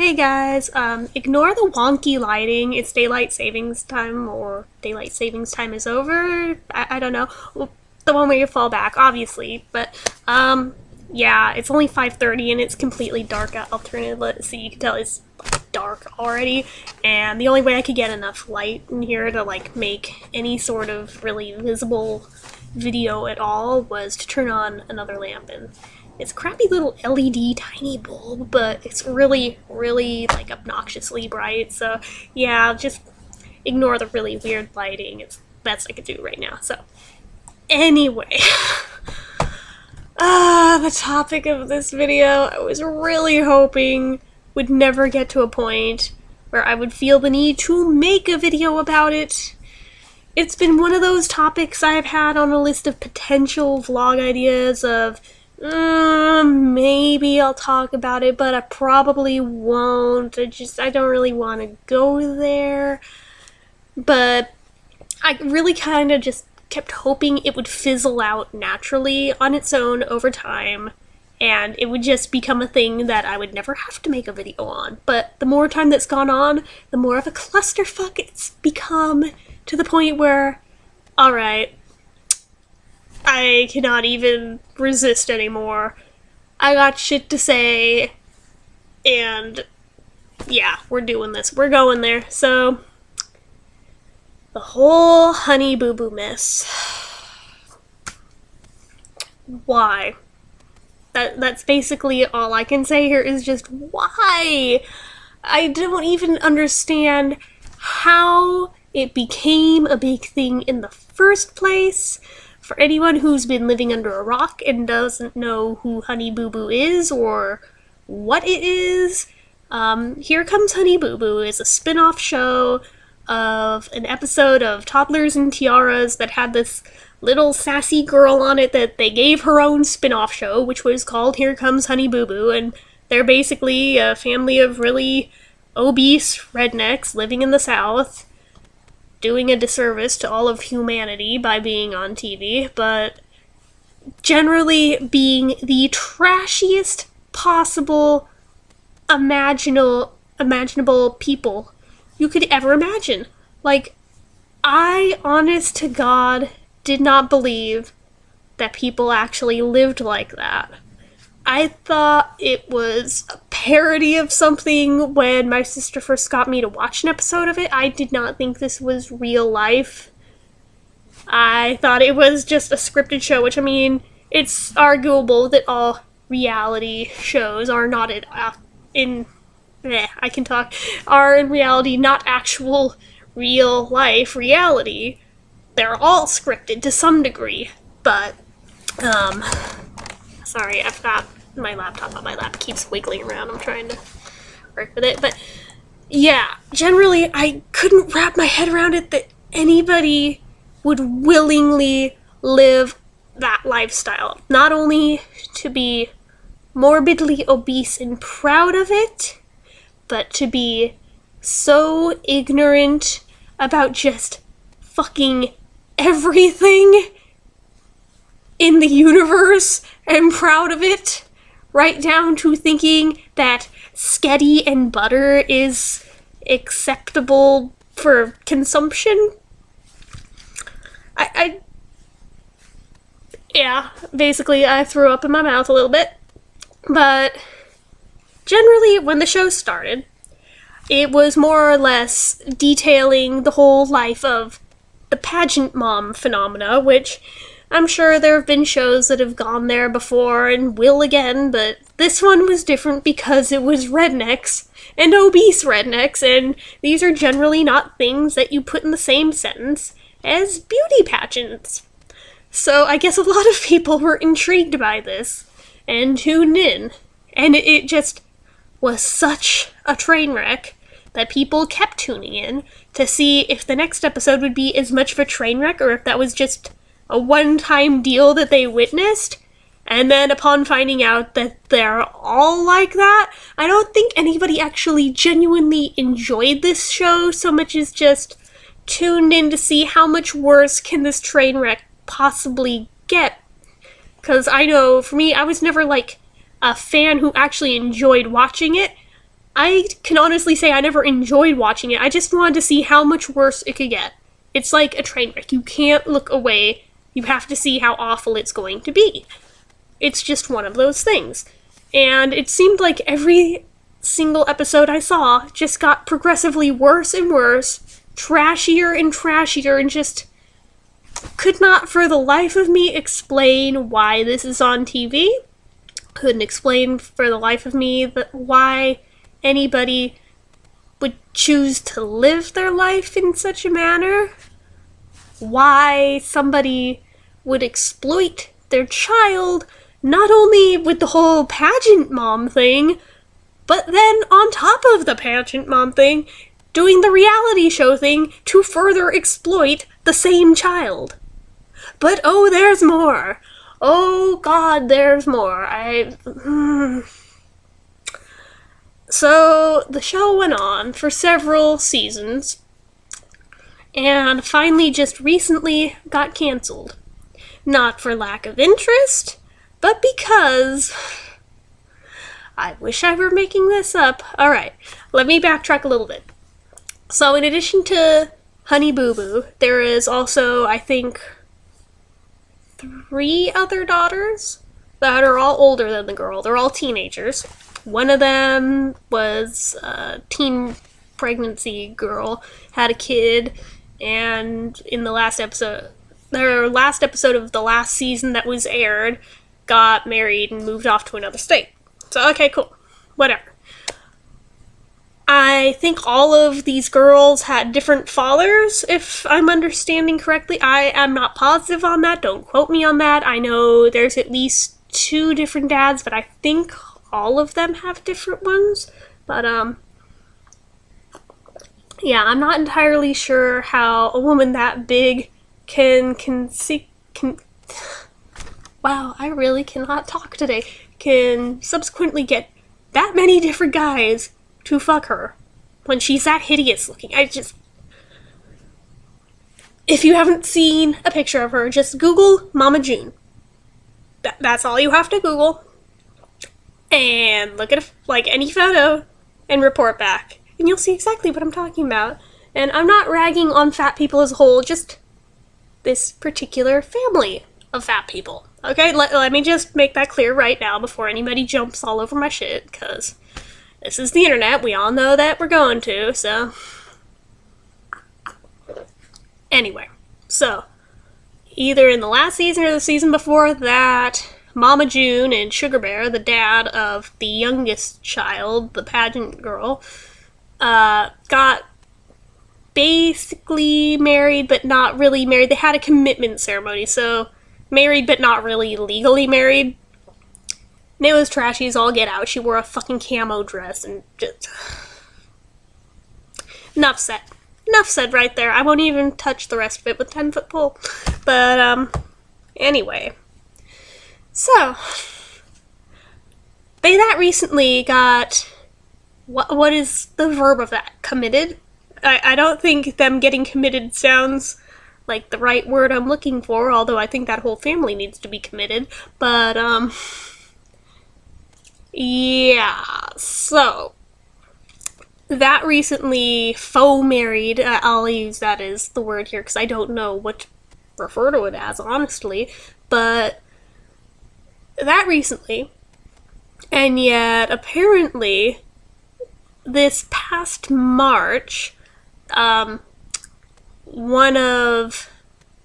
Hey guys, ignore the wonky lighting. It's daylight savings time, or daylight savings time is over. I don't know. Well, the one where you fall back, obviously. But, yeah, it's only 5:30 and it's completely dark alternative, so you can tell it's dark already. And the only way I could get enough light in here to, make any sort of really visible video at all was to turn on another lamp, and it's a crappy little LED tiny bulb, but it's really, really, obnoxiously bright, so yeah, just ignore the really weird lighting. It's the best I could do right now. So, anyway, the topic of this video, I was really hoping would never get to a point where I would feel the need to make a video about it. It's been one of those topics I've had on a list of potential vlog ideas of, maybe I'll talk about it, but I probably won't. I don't really want to go there. But I really kind of just kept hoping it would fizzle out naturally on its own over time, and it would just become a thing that I would never have to make a video on. But the more time that's gone on, the more of a clusterfuck it's become, to the point where, alright, I cannot even resist anymore. I got shit to say, and yeah, we're doing this. We're going there. So, the whole Honey Boo Boo mess. Why? That's basically all I can say here is just why? I don't even understand how it became a big thing in the first place. For anyone who's been living under a rock and doesn't know who Honey Boo Boo is or what it is, Here Comes Honey Boo Boo is a spin-off show of an episode of Toddlers and Tiaras that had this little sassy girl on it that they gave her own spin-off show, which was called Here Comes Honey Boo Boo, and they're basically a family of really obese rednecks living in the South, doing a disservice to all of humanity by being on TV, but generally being the trashiest possible imaginable people you could ever imagine. I, honest to God, did not believe that people actually lived like that. I thought it was a parody of something when my sister first got me to watch an episode of it. I did not think this was real life. I thought it was just a scripted show, which, I mean, it's arguable that all reality shows are not are in reality not actual real life reality. They're all scripted to some degree, but, sorry, I've got my laptop on my lap. It keeps wiggling around. I'm trying to work with it. But, yeah, generally, I couldn't wrap my head around it that anybody would willingly live that lifestyle. Not only to be morbidly obese and proud of it, but to be so ignorant about just fucking everything in the universe and proud of it, right down to thinking that sketty and butter is acceptable for consumption. Yeah, basically I threw up in my mouth a little bit, but generally when the show started, it was more or less detailing the whole life of the pageant mom phenomena, which I'm sure there have been shows that have gone there before and will again, but this one was different because it was rednecks and obese rednecks, and these are generally not things that you put in the same sentence as beauty pageants. So I guess a lot of people were intrigued by this and tuned in, and it just was such a train wreck that people kept tuning in to see if the next episode would be as much of a train wreck or if that was just a one-time deal that they witnessed. And then upon finding out that they're all like that, I don't think anybody actually genuinely enjoyed this show so much as just tuned in to see how much worse can this train wreck possibly get. Because I know, for me, I was never a fan who actually enjoyed watching it. I can honestly say I never enjoyed watching it. I just wanted to see how much worse it could get. It's like a train wreck. You can't look away. You have to see how awful it's going to be. It's just one of those things. And it seemed like every single episode I saw just got progressively worse and worse, trashier and trashier, and just could not for the life of me explain why this is on TV. Couldn't explain for the life of me why anybody would choose to live their life in such a manner. Why somebody would exploit their child, not only with the whole pageant mom thing, but then on top of the pageant mom thing, doing the reality show thing to further exploit the same child. But oh, there's more. Oh god, there's more. So, the show went on for several seasons, and finally just recently got cancelled. Not for lack of interest, but because... I wish I were making this up. Alright, let me backtrack a little bit. So, in addition to Honey Boo Boo, there is also, I think, 3 other daughters that are all older than the girl. They're all teenagers. One of them was a teen pregnancy girl, had a kid, and in the last episode, their last episode of the last season that was aired, got married and moved off to another state. So, okay, cool. Whatever. I think all of these girls had different fathers, if I'm understanding correctly. I am not positive on that. Don't quote me on that. I know there's at least 2 different dads, but I think all of them have different ones. But, yeah, I'm not entirely sure how a woman that big can wow, I really cannot talk today. Can subsequently get that many different guys to fuck her when she's that hideous looking. If you haven't seen a picture of her, just Google Mama June. That's all you have to Google. And look at any photo and report back. And you'll see exactly what I'm talking about. And I'm not ragging on fat people as a whole, just this particular family of fat people. Okay, let me just make that clear right now before anybody jumps all over my shit, because this is the internet. We all know that we're going to, so... Anyway, so, either in the last season or the season before that, Mama June and Sugar Bear, the dad of the youngest child, the pageant girl, got basically married, but not really married. They had a commitment ceremony, so married, but not really legally married. And it was trashy as all get out. She wore a fucking camo dress and just... Enough said. Enough said right there. I won't even touch the rest of it with 10-foot pole. But, anyway. So, they that recently got... What is the verb of that? Committed? I don't think them getting committed sounds like the right word I'm looking for, although I think that whole family needs to be committed. But, yeah, so, that recently faux married, I'll use that as the word here because I don't know what to refer to it as, honestly, but that recently, and yet apparently this past March, one of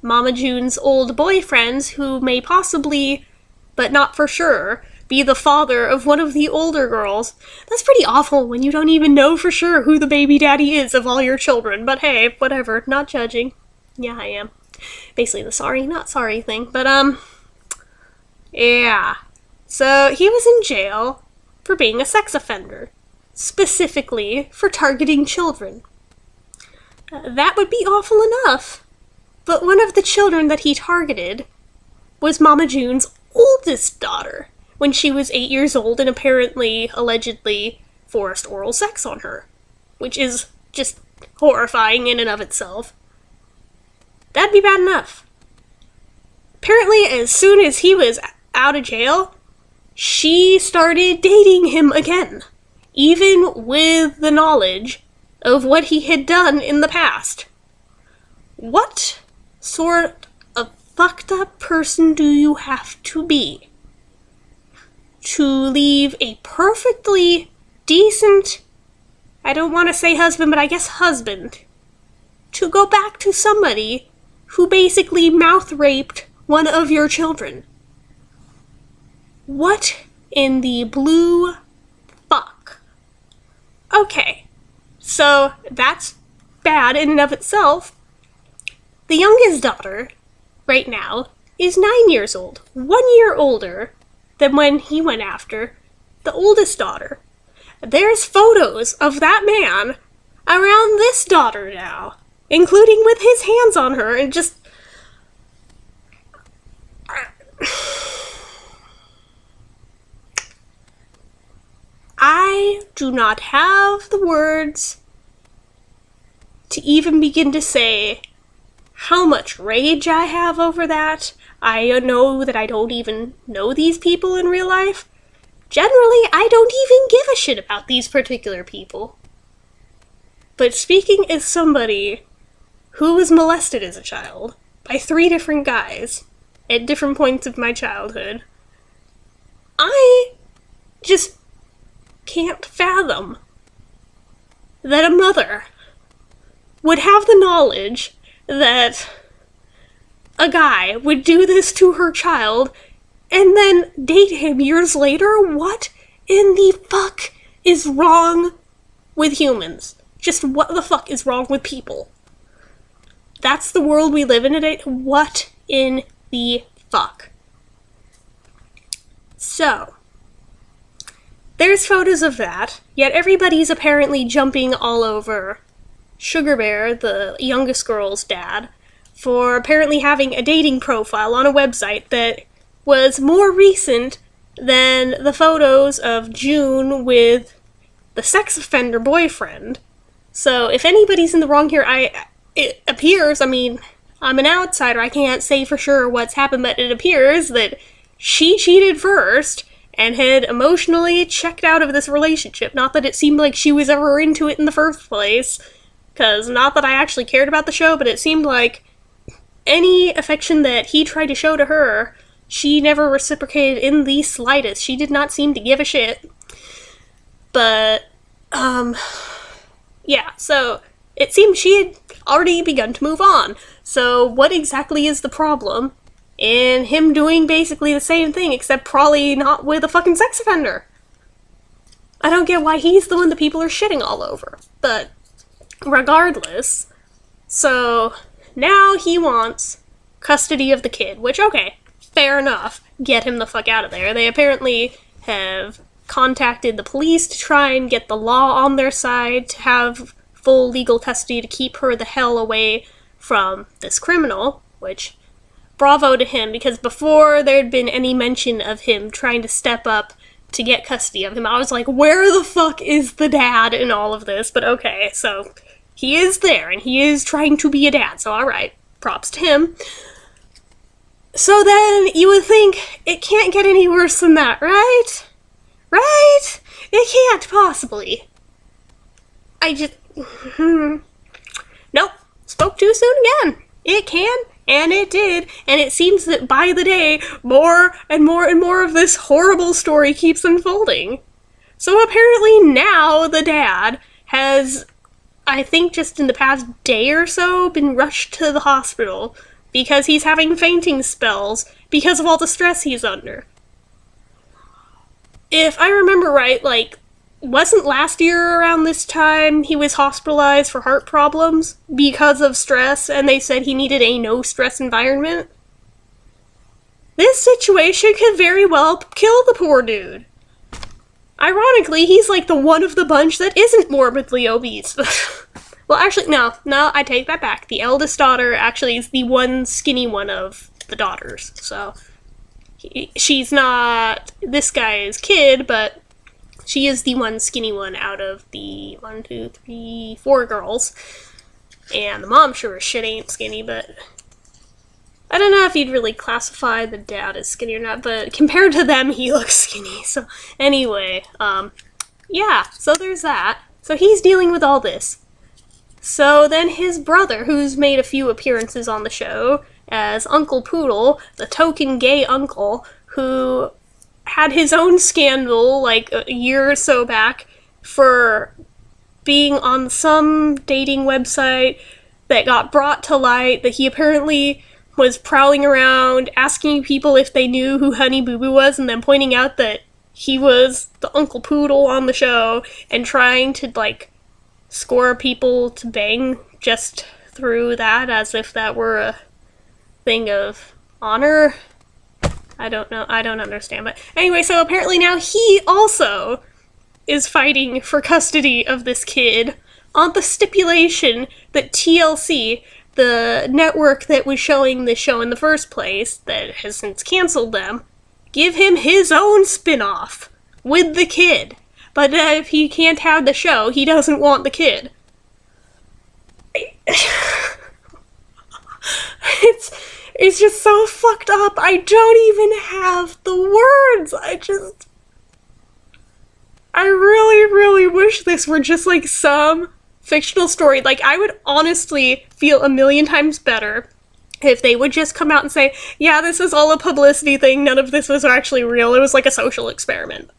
Mama June's old boyfriends, who may possibly, but not for sure, be the father of one of the older girls. That's pretty awful when you don't even know for sure who the baby daddy is of all your children, but hey, whatever, not judging. Yeah, I am. Basically the sorry, not sorry thing, but, yeah. So, he was in jail for being a sex offender, specifically for targeting children. That would be awful enough, but one of the children that he targeted was Mama June's oldest daughter, when she was 8 years old and apparently, allegedly, forced oral sex on her, which is just horrifying in and of itself. That'd be bad enough. Apparently, as soon as he was out of jail, she started dating him again. even with the knowledge of what he had done in the past. What sort of fucked up person do you have to be to leave a perfectly decent, I don't want to say husband, but I guess husband, to go back to somebody who basically mouth raped one of your children? What in the blue fuck? Okay, so that's bad in and of itself. The youngest daughter, right now, is 9 years old, 1 year older than when he went after the oldest daughter. There's photos of that man around this daughter now, including with his hands on her, and just... I do not have the words to even begin to say how much rage I have over that. I know that I don't even know these people in real life. Generally, I don't even give a shit about these particular people. But speaking as somebody who was molested as a child by 3 different guys at different points of my childhood, I just can't fathom that a mother would have the knowledge that a guy would do this to her child and then date him years later. What in the fuck is wrong with humans? Just what the fuck is wrong with people? That's the world we live in today. What in the fuck? So, there's photos of that, yet everybody's apparently jumping all over Sugar Bear, the youngest girl's dad, for apparently having a dating profile on a website that was more recent than the photos of June with the sex offender boyfriend. So if anybody's in the wrong here, it appears, I mean, I'm an outsider, I can't say for sure what's happened, but it appears that she cheated first and had emotionally checked out of this relationship. Not that it seemed like she was ever into it in the first place, because not that I actually cared about the show, but it seemed like any affection that he tried to show to her, she never reciprocated in the slightest. She did not seem to give a shit. But, yeah, so it seemed she had already begun to move on. So what exactly is the problem in him doing basically the same thing, except probably not with a fucking sex offender? I don't get why he's the one that people are shitting all over. But regardless, so now he wants custody of the kid, which, okay, fair enough. Get him the fuck out of there. They apparently have contacted the police to try and get the law on their side to have full legal custody to keep her the hell away from this criminal, which, bravo to him, because before there'd been any mention of him trying to step up to get custody of him, I was like, where the fuck is the dad in all of this? But okay, so he is there, and he is trying to be a dad, so alright, props to him. So then, you would think, it can't get any worse than that, right? Right? It can't possibly. I just... Nope. Spoke too soon again. It can, and it did, and it seems that by the day, more and more and more of this horrible story keeps unfolding. So apparently now the dad has, I think just in the past day or so, been rushed to the hospital because he's having fainting spells because of all the stress he's under. If I remember right, like, wasn't last year around this time he was hospitalized for heart problems because of stress, and they said he needed a no-stress environment? This situation could very well kill the poor dude. Ironically, he's like the one of the bunch that isn't morbidly obese. Well, actually, no, I take that back. The eldest daughter actually is the one skinny one of the daughters, so she's not this guy's kid, but she is the one skinny one out of the 1, 2, 3, 4 girls. And the mom sure as shit ain't skinny, but I don't know if you'd really classify the dad as skinny or not, but compared to them, he looks skinny. So anyway, Yeah, so there's that. So he's dealing with all this. So then his brother, who's made a few appearances on the show as Uncle Poodle, the token gay uncle, who had his own scandal like a year or so back for being on some dating website that got brought to light that he apparently was prowling around asking people if they knew who Honey Boo Boo was and then pointing out that he was the Uncle Poodle on the show and trying to, like, score people to bang just through that as if that were a thing of honor. I don't know. I don't understand. But anyway, so apparently now he also is fighting for custody of this kid on the stipulation that TLC, the network that was showing the show in the first place, that has since canceled them, give him his own spin-off with the kid. But if he can't have the show, he doesn't want the kid. It's just so fucked up. I don't even have the words. I really, really wish this were just like some fictional story. Like, I would honestly feel a million times better if they would just come out and say, yeah, this is all a publicity thing, none of this was actually real, it was like a social experiment.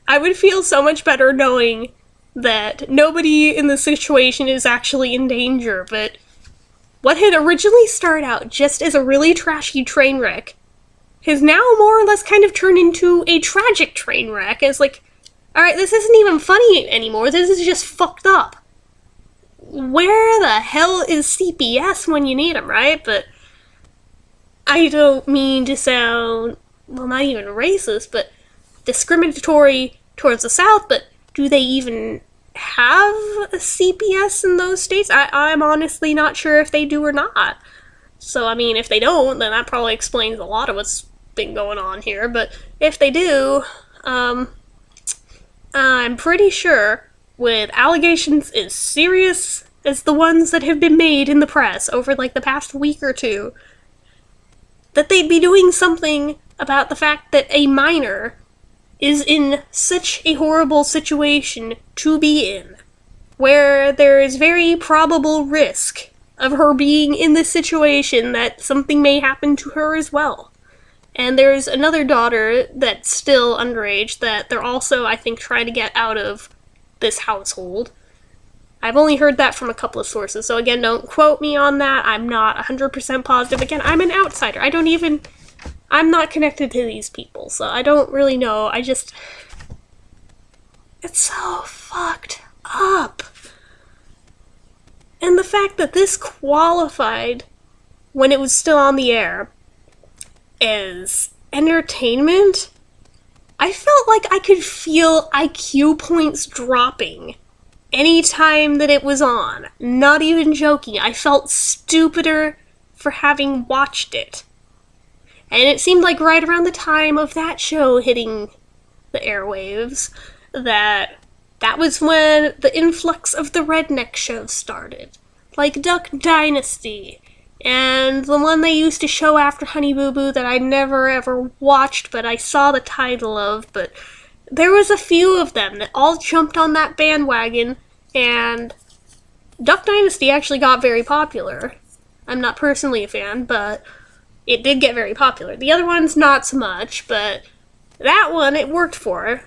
I would feel so much better knowing that nobody in the situation is actually in danger, but what had originally started out just as a really trashy train wreck has now more or less kind of turned into a tragic train wreck. It's like, alright, this isn't even funny anymore, this is just fucked up. Where the hell is CPS when you need them, right? But I don't mean to sound, well, not even racist, but discriminatory towards the South, but do they even have a CPS in those states? I'm honestly not sure if they do or not. So, I mean, if they don't, then that probably explains a lot of what's been going on here, but if they do, I'm pretty sure with allegations as serious as the ones that have been made in the press over, like, the past week or two, that they'd be doing something about the fact that a minor is in such a horrible situation to be in, where there is very probable risk of her being in this situation that something may happen to her as well. And there's another daughter that's still underage that they're also, I think, trying to get out of this household. I've only heard that from a couple of sources, so again, don't quote me on that. I'm not 100% positive. Again, I'm an outsider. I'm not connected to these people, so I don't really know. It's so fucked up. And the fact that this qualified when it was still on the air as entertainment, I felt like I could feel IQ points dropping any time that it was on. Not even joking. I felt stupider for having watched it. And it seemed like right around the time of that show hitting the airwaves, that was when the influx of the redneck shows started. Like Duck Dynasty, and the one they used to show after Honey Boo Boo that I never ever watched, but I saw the title of, but there was a few of them that all jumped on that bandwagon, and Duck Dynasty actually got very popular. I'm not personally a fan, but it did get very popular. The other ones, not so much, but that one, it worked for.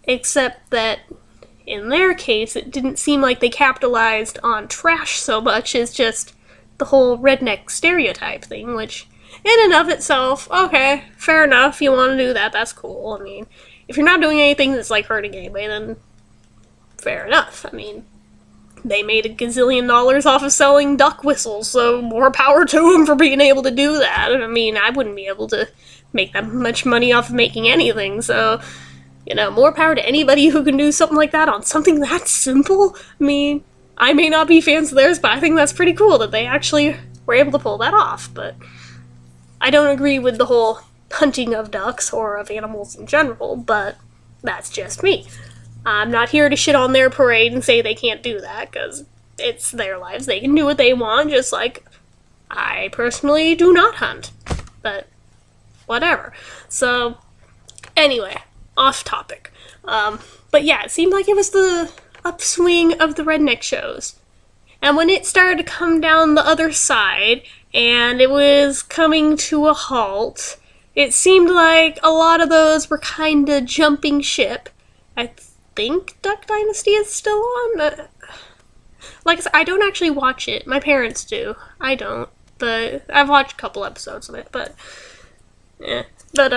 Except that, in their case, it didn't seem like they capitalized on trash so much as just the whole redneck stereotype thing, which, in and of itself, okay, fair enough, you want to do that, that's cool. I mean, if you're not doing anything that's, like, hurting anybody, then fair enough. I mean, they made $1 gazillion off of selling duck whistles, so more power to them for being able to do that. I mean, I wouldn't be able to make that much money off of making anything, so, you know, more power to anybody who can do something like that on something that simple. I mean, I may not be fans of theirs, but I think that's pretty cool that they actually were able to pull that off, but I don't agree with the whole hunting of ducks or of animals in general, but that's just me. I'm not here to shit on their parade and say they can't do that, because it's their lives. They can do what they want, just like I personally do not hunt. But whatever. So, anyway, off topic. But But yeah, it seemed like it was the upswing of the redneck shows. And when it started to come down the other side, and it was coming to a halt, it seemed like a lot of those were kind of jumping ship. I think Duck Dynasty is still on. Like I said, I don't actually watch it. My parents do. I don't. But I've watched a couple episodes of it, but... yeah. But,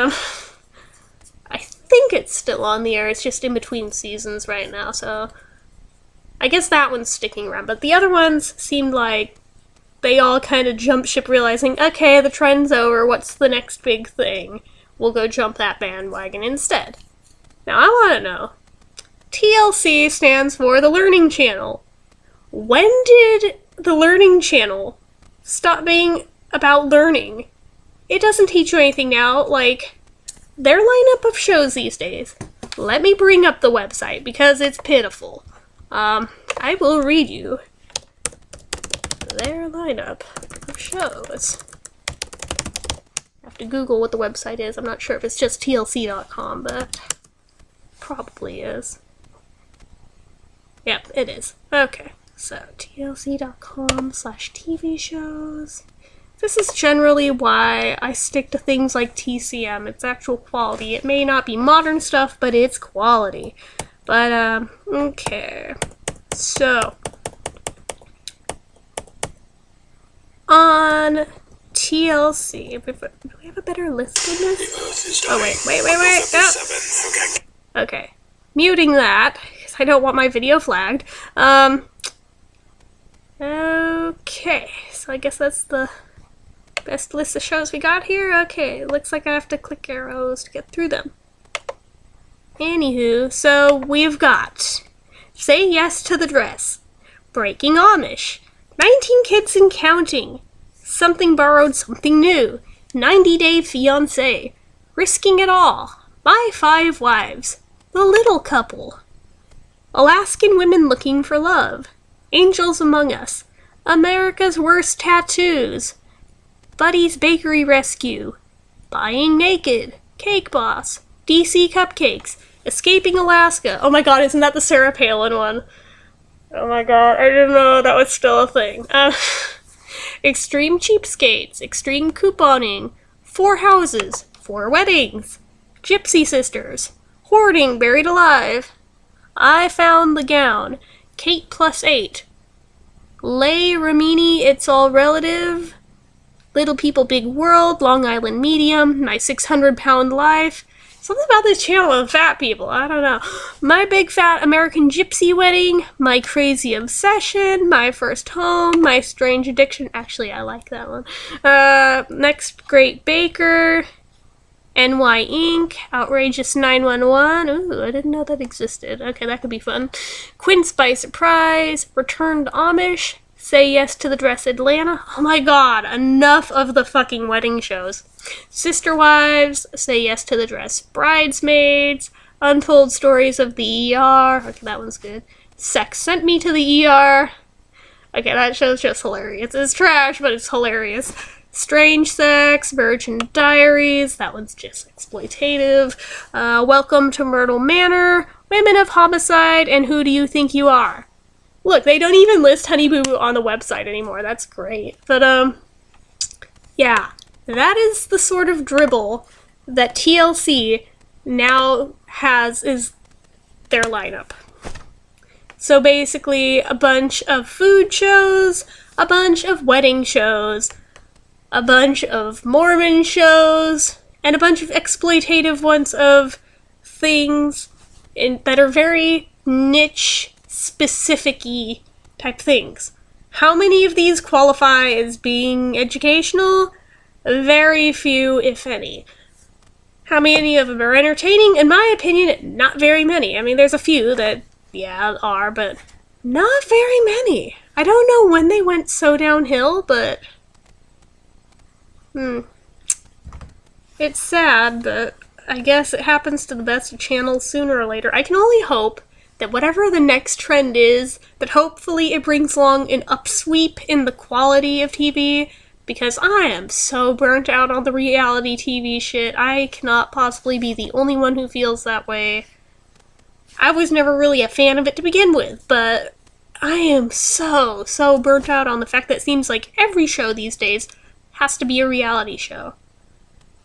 I think it's still on the air. It's just in between seasons right now, so... I guess that one's sticking around. But the other ones seemed like they all kind of jumped ship realizing, okay, the trend's over, what's the next big thing? We'll go jump that bandwagon instead. Now, I want to know. TLC stands for the Learning Channel. When did the Learning Channel stop being about learning? It doesn't teach you anything now. Like, their lineup of shows these days. Let me bring up the website because it's pitiful. I will read you their lineup of shows. I have to Google what the website is. I'm not sure if it's just tlc.com, but probably is. Yep, it is. Okay, so tlc.com/TV shows. This is generally why I stick to things like TCM. It's actual quality. It may not be modern stuff, but it's quality. But, okay. So, on TLC, do we have a better list than this? Oh, wait. Oh. Okay. Muting that, because I don't want my video flagged. Okay. So I guess that's the best list of shows we got here. Okay, looks like I have to click arrows to get through them. Anywho, so we've got Say Yes to the Dress, Breaking Amish, 19 Kids and Counting, Something Borrowed, Something New, 90 Day Fiancé, Risking It All, My 5 Wives, The Little Couple, Alaskan Women Looking for Love, Angels Among Us, America's Worst Tattoos, Buddy's Bakery Rescue, Buying Naked, Cake Boss, DC Cupcakes, Escaping Alaska. Oh my god, isn't that the Sarah Palin one? Oh my god, I didn't know that was still a thing. Extreme Cheapskates, Extreme Couponing, 4 Houses, 4 Weddings, Gypsy Sisters, Hoarding Buried Alive, I Found the Gown, Kate Plus 8, Leigh Ramini, It's All Relative, Little People Big World, Long Island Medium, My 600-Pound Life. Something about this channel of fat people, I don't know. My Big Fat American Gypsy Wedding, My Crazy Obsession, My First Home, My Strange Addiction. Actually, I like that one. Next Great Baker, NY Inc., Outrageous 911. Ooh, I didn't know that existed. Okay, that could be fun. Quince by Surprise, Returned Amish, Say Yes to the Dress Atlanta. Oh my god, enough of the fucking wedding shows. Sister Wives, Say Yes to the Dress Bridesmaids, Untold Stories of the ER. Okay, that one's good. Sex Sent Me to the ER. Okay, that show's just hilarious. It's trash, but it's hilarious. Strange Sex, Virgin Diaries. That one's just exploitative. Welcome to Myrtle Manor, Women of Homicide, and Who Do You Think You Are? Look, they don't even list Honey Boo Boo on the website anymore. That's great. But, yeah. That is the sort of dribble that TLC now has is their lineup. So basically, a bunch of food shows, a bunch of wedding shows, a bunch of Mormon shows, and a bunch of exploitative ones of things that are very niche, specific-y type things. How many of these qualify as being educational? Very few, if any. How many of them are entertaining? In my opinion, not very many. I mean, there's a few that, yeah, are, but not very many. I don't know when they went so downhill, but... It's sad, but I guess it happens to the best of channels sooner or later. I can only hope that whatever the next trend is, that hopefully it brings along an upsweep in the quality of TV, because I am so burnt out on the reality TV shit. I cannot possibly be the only one who feels that way. I was never really a fan of it to begin with, but I am so burnt out on the fact that it seems like every show these days has to be a reality show.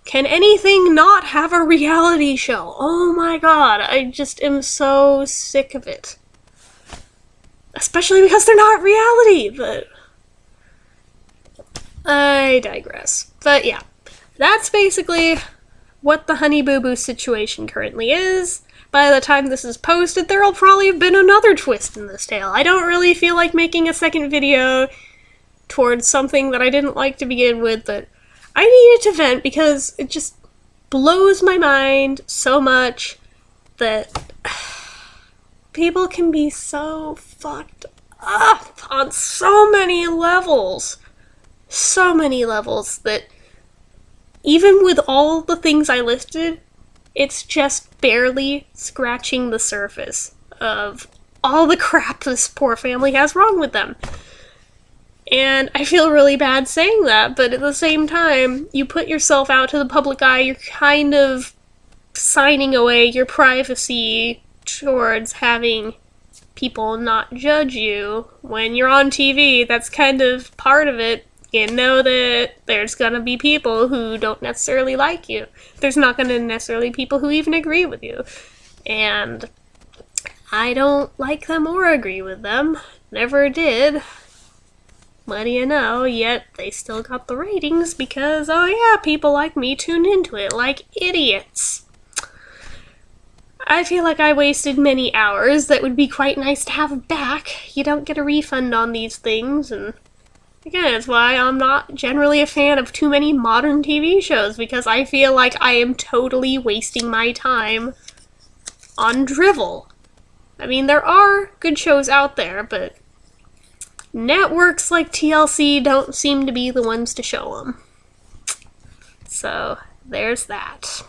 Can anything not have a reality show? Oh my god, I just am so sick of it. Especially because they're not reality, but I digress. But yeah, that's basically what the Honey Boo Boo situation currently is. By the time this is posted, there'll probably have been another twist in this tale. I don't really feel like making a second video towards something that I didn't like to begin with, but I needed to vent because it just blows my mind so much that people can be so fucked up on so many levels. So many levels that even with all the things I listed, it's just barely scratching the surface of all the crap this poor family has wrong with them. And I feel really bad saying that, but at the same time, you put yourself out to the public eye, you're kind of signing away your privacy towards having people not judge you. When you're on TV, that's kind of part of it. You know that there's gonna be people who don't necessarily like you. There's not gonna necessarily be people who even agree with you. And I don't like them or agree with them. Never did. What do you know, yet they still got the ratings because, oh yeah, people like me tuned into it like idiots. I feel like I wasted many hours that would be quite nice to have back. You don't get a refund on these things, and again, that's why I'm not generally a fan of too many modern TV shows, because I feel like I am totally wasting my time on drivel. I mean, there are good shows out there, but networks like TLC don't seem to be the ones to show them. So, there's that.